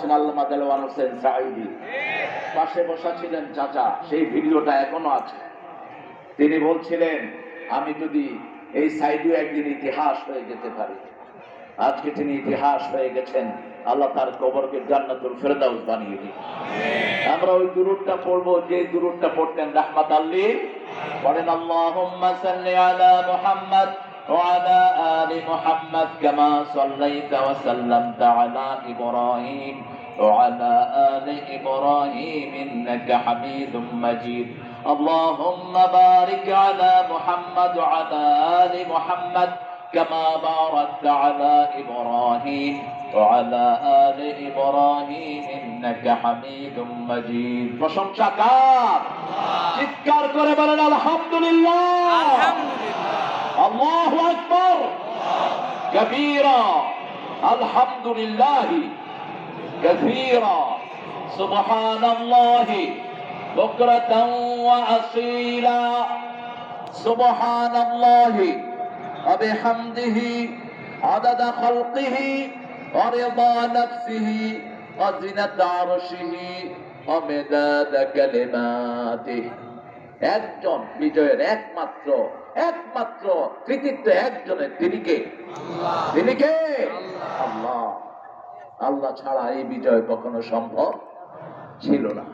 করেছেন আল্লামা দেলোয়ার হোসেন সাঈদী। পাশে বসা ছিলেন চাচা, সেই ভিডিওটা এখনো আছে। তিনি বলছিলেন, আমি যদি এই সাইডু একদিন ইতিহাস হয়ে যেতে পারি। আজকে তিনি ইতিহাস হয়ে গেছেন। আল্লাহ তার কবরকে জান্নাতুল ফেরদাউস বানিয়ে দিন। আমরা ওই দুরূদটা পড়বো, যে দুরূদটা পড়তেন রাহমাতাল লিল। বলেন আল্লাহুম্মা সাল্লি আলা মুহাম্মাদ ওয়া আলা আলি মুহাম্মাদ কামা সাল্লাইতা ওয়া সাল্লামতা আলা ইব্রাহিম ওয়া আলা আলি ইব্রাহিম ইন্নাকা হামিদুম মাজিদ। আল্লাহুম্মা বারিক আলা মুহাম্মাদ ওয়া আলা আলি মুহাম্মাদ كما باركت على إبراهيم وعلى آل إبراهيم إنك حميد مجيد প্রশংসা কার? চিৎকার করে বলেন আলহামদুলিল্লাহ। আল্লাহু আকবার কবীরা আলহামদুলিল্লাহ কাসীরা সুবহানাল্লাহি বুকরাতান ওয়া আসীলা সুবহানাল্লাহি وبحمده عدد خلقه ورضا نفسه وزنة عرشه ومداد كلماته। একজন বিজয়ের একমাত্র কৃতিত্ব একজনের, তিনি কে? তিনি কে? আল্লাহ। আল্লাহ ছাড়া এই বিজয় কখনো সম্ভব ছিল না।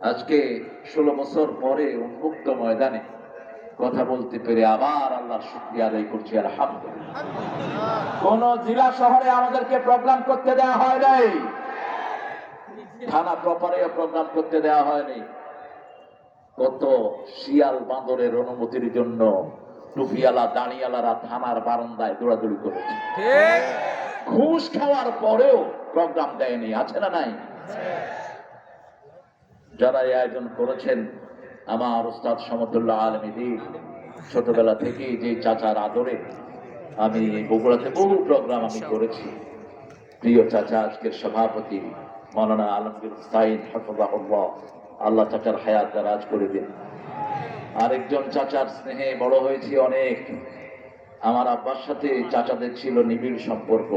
আজকে 16 বছর পরে উন্মুক্ত ময়দানে কথা বলতে পেরে আবার আল্লাহর শুকরিয়া আদায় করছি আলহামদুলিল্লাহ। কোন জেলা শহরে আমাদেরকে প্রোগ্রাম করতে দেওয়া হয় নাই, থানা প্রপারে প্রোগ্রাম করতে দেওয়া হয়নি। কত শিয়াল বাঁদরের অনুমতির জন্য টুপিওয়ালা দাঁড়িয়ালারা থানার বারান্দায় দৌড়াদৌড়ি করেছে, ঘুষ খাওয়ার পরেও প্রোগ্রাম দেয়নি। আছে না নাই? যারা এই আয়োজন করেছেন, আমার উস্তাদ সমতুল্লাহ আলমী, ছোটবেলা থেকে যে চাচার আদরে আমি বগুড়াতে বহু প্রোগ্রাম আমি করেছি। প্রিয় চাচা আজকের সভাপতি মাওলানা আলমগীর হুসাইন হাফিজাহুল্লাহ, আল্লাহ চাচার হায়াত দারাজ করে দিন। আরেকজন চাচার স্নেহে বড় হয়েছি অনেক। আমার আব্বার সাথে চাচাদের ছিল নিবিড় সম্পর্ক।